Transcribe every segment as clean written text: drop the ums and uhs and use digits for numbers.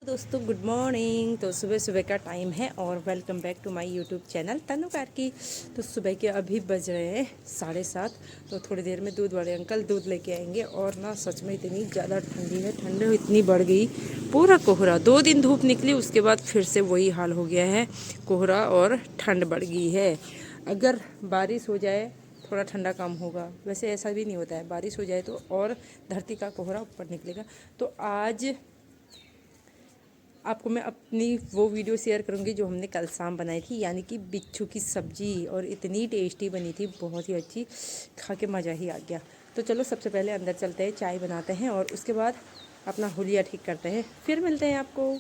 दोस्तों good morning. तो सुबह सुबह का टाइम है और welcome back to my YouTube channel Tanu Kar की। तो सुबह के अभी बज रहे हैं 7:30। तो थोड़ी देर में दूध वाले अंकल दूध लेके आएंगे। और ना सच में इतनी ज़्यादा ठंडी है, ठंड इतनी बढ़ गई, पूरा कोहरा। 2 दिन धूप निकली, उसके बाद फिर से वही हाल हो गया है, कोहरा और ठंड बढ़ गई है। अगर बारिश हो जाए थोड़ा ठंडा कम होगा, वैसे ऐसा भी नहीं होता है। बारिश हो जाए तो और धरती का कोहरा ऊपर निकलेगा। तो आज आपको मैं अपनी वो वीडियो शेयर करूंगी जो हमने कल शाम बनाई थी, यानी कि बिच्छू की सब्ज़ी। और इतनी टेस्टी बनी थी, बहुत ही अच्छी, खा के मज़ा ही आ गया। तो चलो सबसे पहले अंदर चलते हैं, चाय बनाते हैं और उसके बाद अपना हुलिया ठीक करते हैं, फिर मिलते हैं आपको।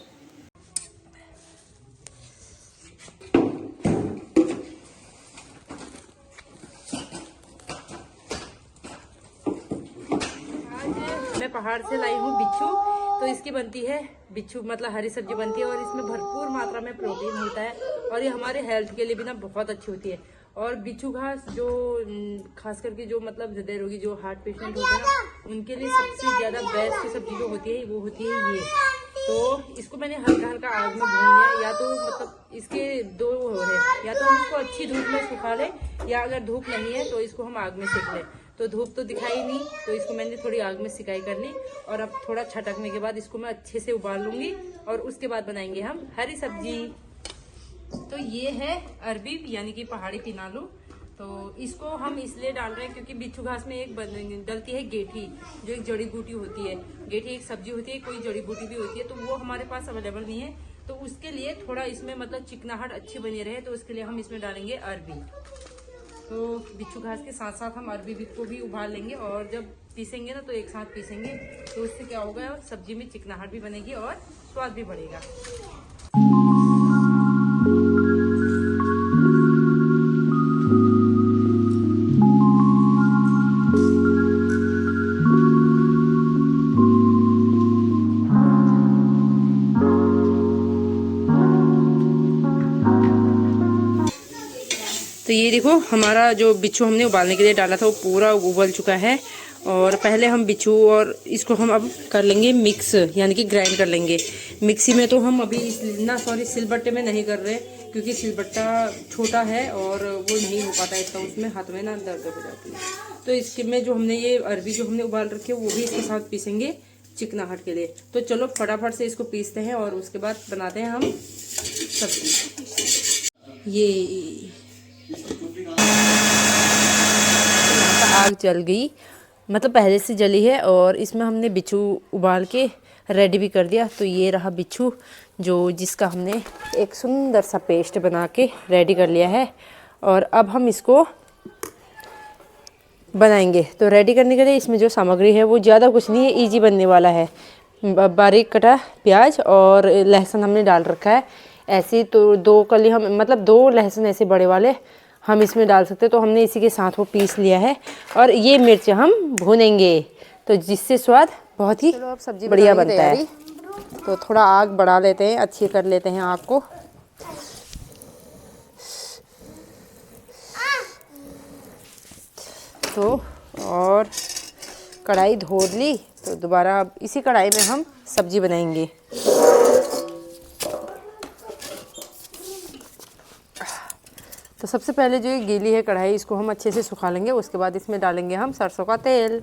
आज मैं पहाड़ से लाई हूँ बिच्छू। तो इसकी बनती है बिच्छू मतलब हरी सब्जी बनती है और इसमें भरपूर मात्रा में प्रोटीन होता है और ये हमारे हेल्थ के लिए भी ना बहुत अच्छी होती है। और बिच्छू घास जो खास करके जो मतलब हृदय रोगी, जो हार्ट पेशेंट होते हैं ना, उनके लिए सबसे ज़्यादा बेस्ट सब्जी जो होती है वो होती है ये। तो इसको मैंने हल्का हल्का आग में भून लिया। या तो मतलब इसके दो है, या तो हम इसको अच्छी धूप में सुखा लें, या अगर धूप नहीं है तो इसको हम आग में सेक लें। तो धूप तो दिखाई नहीं, तो इसको मैंने थोड़ी आग में सिकाई कर ली। और अब थोड़ा छटकने के बाद इसको मैं अच्छे से उबाल लूंगी और उसके बाद बनाएंगे हम हरी सब्जी। तो ये है अरबी यानी कि पहाड़ी पिनालू। तो इसको हम इसलिए डाल रहे हैं क्योंकि बिच्छू घास में एक डलती है गेठी, जो एक जड़ी बूटी होती है। गेठी एक सब्जी होती है, कोई जड़ी बूटी भी होती है, तो वो हमारे पास अवेलेबल नहीं है। तो उसके लिए थोड़ा इसमें मतलब चिकनाहट अच्छी बनी रहे, तो उसके लिए हम इसमें डालेंगे अरबी। तो बिच्छू घास के साथ साथ हम अरबी को भी उबाल लेंगे और जब पीसेंगे ना तो एक साथ पीसेंगे, तो उससे क्या होगा, सब्जी में चिकनाहट भी बनेगी और स्वाद भी बढ़ेगा। तो ये देखो, हमारा जो बिच्छू हमने उबालने के लिए डाला था वो पूरा उबल चुका है। और पहले हम बिच्छू और इसको हम अब कर लेंगे मिक्स, यानी कि ग्राइंड कर लेंगे। मिक्सी में तो हम अभी सिलबट्टे में नहीं कर रहे, क्योंकि सिलबट्टा छोटा है और वो नहीं हो पाता इसका, उसमें हाथ में ना दर्द हो जाती है। तो इसके में जो हमने ये अरबी जो हमने उबाल रखी है वो भी इसके साथ पीसेंगे चिकनाहट के लिए। तो चलो फटाफट से इसको पीसते हैं और उसके बाद बनाते हैं हम सब्जी। ये आग जल गई, मतलब पहले से जली है, और इसमें हमने बिच्छू उबाल के रेडी भी कर दिया। तो ये रहा बिच्छू, जो जिसका हमने एक सुंदर सा पेस्ट बना के रेडी कर लिया है। और अब हम इसको बनाएंगे। तो रेडी करने के लिए इसमें जो सामग्री है वो ज़्यादा कुछ नहीं है, इजी बनने वाला है। बारीक कटा प्याज और लहसुन हमने डाल रखा है। ऐसे तो 2 कली हम मतलब 2 लहसुन ऐसे बड़े वाले हम इसमें डाल सकते हैं, तो हमने इसी के साथ वो पीस लिया है। और ये मिर्च हम भूनेंगे, तो जिससे स्वाद बहुत ही सब्जी बढ़िया बनता है। तो थोड़ा आग बढ़ा लेते हैं, अच्छी कर लेते हैं आग को। तो और कढ़ाई धो ली, तो दोबारा अब इसी कढ़ाई में हम सब्जी बनाएंगे। तो सबसे पहले जो ये गीली है कढ़ाई, इसको हम अच्छे से सुखा लेंगे। उसके बाद इसमें डालेंगे हम सरसों का तेल।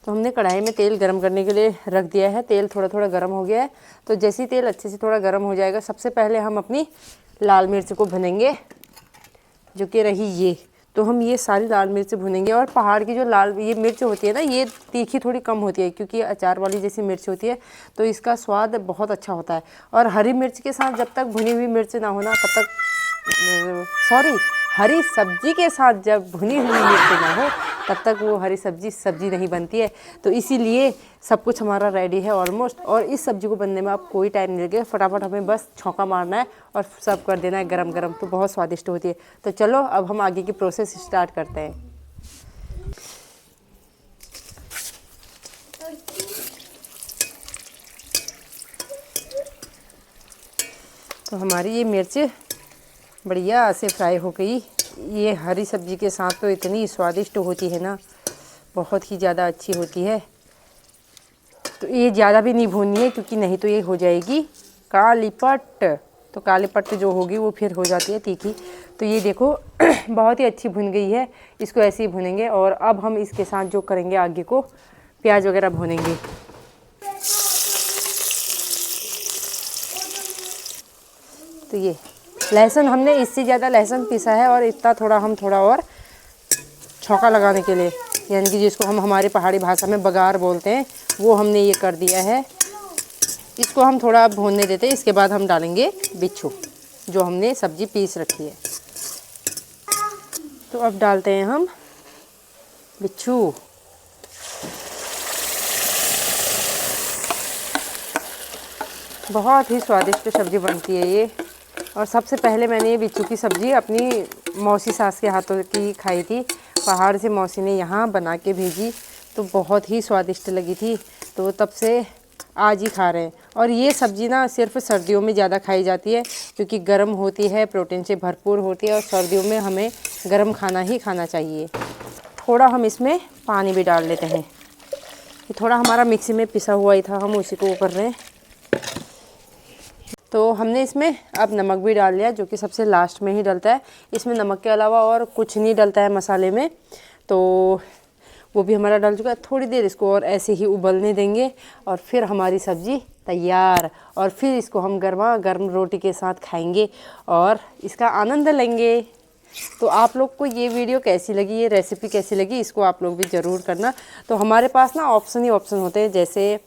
तो हमने कढ़ाई में तेल गरम करने के लिए रख दिया है। तेल थोड़ा थोड़ा गरम हो गया है। तो जैसे ही तेल अच्छे से थोड़ा गरम हो जाएगा, सबसे पहले हम अपनी लाल मिर्च को भुनेंगे, जो कि रही ये। तो हम ये सारी लाल मिर्च भुनेंगे। और पहाड़ की जो लाल ये मिर्च होती है ना, ये तीखी थोड़ी कम होती है, क्योंकि ये अचार वाली जैसी मिर्च होती है, तो इसका स्वाद बहुत अच्छा होता है। और हरी मिर्च के साथ जब तक भुनी हुई मिर्च ना होना तब तक हरी सब्जी के साथ जब भुनी हुई मिर्च ना हो तब तक वो हरी सब्जी नहीं बनती है। तो इसीलिए सब कुछ हमारा रेडी है ऑलमोस्ट। और इस सब्जी को बनने में अब कोई टाइम नहीं लगेगा, फटाफट हमें बस छौंका मारना है और सर्व कर देना है गरम गरम। तो बहुत स्वादिष्ट होती है। तो चलो अब हम आगे की प्रोसेस स्टार्ट करते हैं। तो हमारी ये मिर्च बढ़िया से फ्राई हो गई। ये हरी सब्जी के साथ तो इतनी स्वादिष्ट होती है ना, बहुत ही ज़्यादा अच्छी होती है। तो ये ज़्यादा भी नहीं भूननी है क्योंकि नहीं तो ये हो जाएगी काली पट। तो काली पट जो होगी वो फिर हो जाती है तीखी। तो ये देखो बहुत ही अच्छी भुन गई है, इसको ऐसे ही भुनेंगे। और अब हम इसके साथ जो करेंगे आगे को प्याज वगैरह भुनेंगे। तो ये लहसुन हमने इससे ज़्यादा लहसुन पीसा है और इतना थोड़ा हम थोड़ा और छौंका लगाने के लिए, यानी कि जिसको हम हमारी पहाड़ी भाषा में बघार बोलते हैं, वो हमने ये कर दिया है। इसको हम थोड़ा भूनने देते हैं। इसके बाद हम डालेंगे बिच्छू जो हमने सब्जी पीस रखी है। तो अब डालते हैं हम बिच्छू। बहुत ही स्वादिष्ट सब्ज़ी बनती है ये। और सबसे पहले मैंने ये बिच्छू की सब्ज़ी अपनी मौसी सास के हाथों की खाई थी। पहाड़ से मौसी ने यहाँ बना के भेजी तो बहुत ही स्वादिष्ट लगी थी। तो तब से आज ही खा रहे हैं। और ये सब्ज़ी ना सिर्फ सर्दियों में ज़्यादा खाई जाती है क्योंकि गर्म होती है, प्रोटीन से भरपूर होती है और सर्दियों में हमें गर्म खाना ही खाना चाहिए। थोड़ा हम इसमें पानी भी डाल लेते हैं। ये थोड़ा हमारा मिक्सी में पिसा हुआ ही था, हम उसी को वो कर रहे हैं। तो हमने इसमें अब नमक भी डाल लिया जो कि सबसे लास्ट में ही डलता है। इसमें नमक के अलावा और कुछ नहीं डलता है मसाले में। तो वो भी हमारा डल चुका है। थोड़ी देर इसको और ऐसे ही उबलने देंगे और फिर हमारी सब्ज़ी तैयार। और फिर इसको हम गर्मा गर्म रोटी के साथ खाएंगे और इसका आनंद लेंगे। तो आप लोग को ये वीडियो कैसी लगी, ये रेसिपी कैसी लगी, इसको आप लोग भी ज़रूर करना। तो हमारे पास ना ऑप्शन ही ऑप्शन होते हैं, जैसे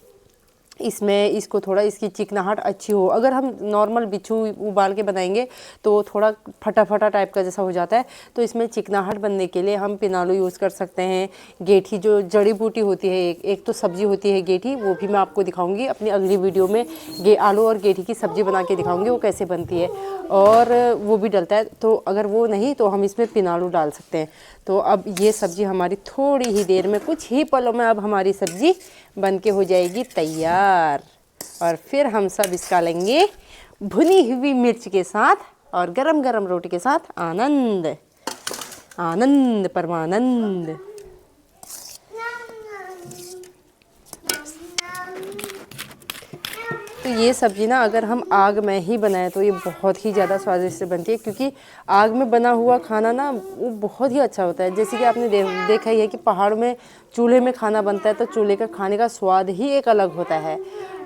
इसमें इसको थोड़ा इसकी चिकनाहट अच्छी हो। अगर हम नॉर्मल बिच्छू उबाल के बनाएंगे तो थोड़ा फटा फटा टाइप का जैसा हो जाता है। तो इसमें चिकनाहट बनने के लिए हम पिनालू यूज़ कर सकते हैं। गेठी जो जड़ी बूटी होती है, एक तो सब्ज़ी होती है गेठी, वो भी मैं आपको दिखाऊंगी अपनी अगली वीडियो में। आलू और गेठी की सब्ज़ी बना के दिखाऊंगी वो कैसे बनती है, और वो भी डलता है। तो अगर वो नहीं तो हम इसमें पिनालू डाल सकते हैं। तो अब ये सब्ज़ी हमारी थोड़ी ही देर में, कुछ ही पलों में अब हमारी सब्ज़ी बन के हो जाएगी तैयार। और फिर हम सब इसका लेंगे भुनी हुई मिर्च के साथ और गरम गरम रोटी के साथ आनंद आनंद परमानंद। तो ये सब्ज़ी ना अगर हम आग में ही बनाएं तो ये बहुत ही ज़्यादा स्वादिष्ट बनती है, क्योंकि आग में बना हुआ खाना ना वो बहुत ही अच्छा होता है। जैसे कि आपने देखा ही है कि पहाड़ों में चूल्हे में खाना बनता है तो चूल्हे का खाने का स्वाद ही एक अलग होता है,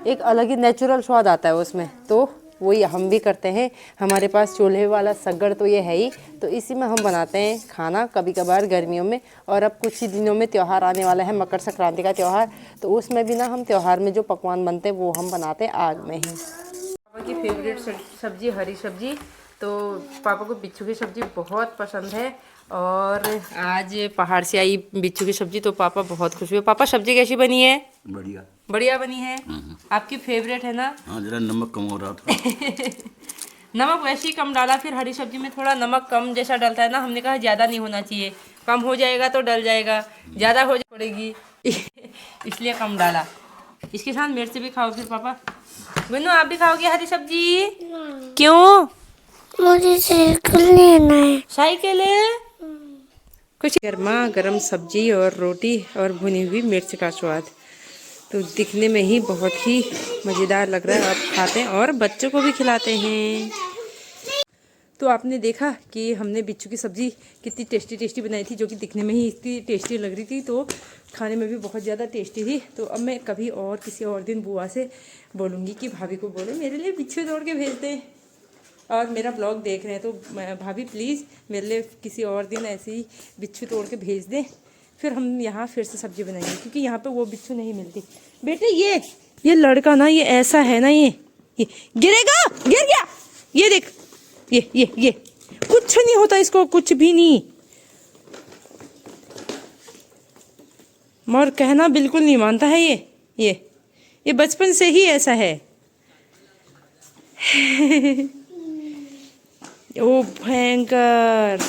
एक अलग ही नेचुरल स्वाद आता है उसमें। तो वही हम भी करते हैं। हमारे पास चूल्हे वाला सगड़ तो ये है ही, तो इसी में हम बनाते हैं खाना कभी कभार गर्मियों में। और अब कुछ ही दिनों में त्यौहार आने वाला है, मकर संक्रांति का त्यौहार, तो उसमें भी ना हम त्यौहार में जो पकवान बनते हैं वो हम बनाते हैं आग में ही। पापा की फेवरेट सब्ज़ी हरी सब्ज़ी, तो पापा को बिच्छू की सब्ज़ी बहुत पसंद है। और आज पहाड़ से आई बिच्छू की सब्ज़ी तो पापा बहुत खुश हुए। पापा सब्ज़ी कैसी बनी है? बढ़िया बढ़िया बनी है। आपकी फेवरेट है ना? हाँ, जरा नमक कम हो रहा था। नमक वैसे ही कम डाला, फिर हरी सब्जी में थोड़ा नमक कम जैसा डलता है ना, हमने कहा ज़्यादा नहीं होना चाहिए, कम हो जाएगा तो डल जाएगा, ज़्यादा हो पड़ेगी इसलिए कम डाला। इसके साथ मिर्च भी खाओ फिर पापा। बिन्नू आप भी खाओगे हरी सब्जी? क्यों? मुझे साइकिल लेना है। साइकिल है? कुछ गर्मा गर्म सब्जी और रोटी और भुनी हुई मिर्च का स्वाद तो दिखने में ही बहुत ही मज़ेदार लग रहा है। आप खाते हैं और बच्चों को भी खिलाते हैं। तो आपने देखा कि हमने बिच्छू की सब्ज़ी कितनी टेस्टी बनाई थी, जो कि दिखने में ही इतनी टेस्टी लग रही थी, तो खाने में भी बहुत ज़्यादा टेस्टी थी। तो अब मैं कभी और किसी और दिन बुआ से बोलूँगी कि भाभी को बोलो मेरे लिए बिच्छू तोड़ के भेज दें। और मेरा ब्लॉग देख रहे हैं तो भाभी प्लीज़ मेरे लिए किसी और दिन ऐसे ही बिच्छू तोड़ के भेज दें, फिर हम यहाँ फिर से सब्ज़ी बनाएंगे, क्योंकि यहाँ पे वो बिच्छू नहीं मिलती। बेटे ये लड़का ना ये ऐसा है ना, ये गिरेगा, गिर गया, ये देख, ये कुछ नहीं होता इसको, कुछ भी नहीं, मगर कहना बिल्कुल नहीं मानता है ये बचपन से ही ऐसा है। ओ भयंकर।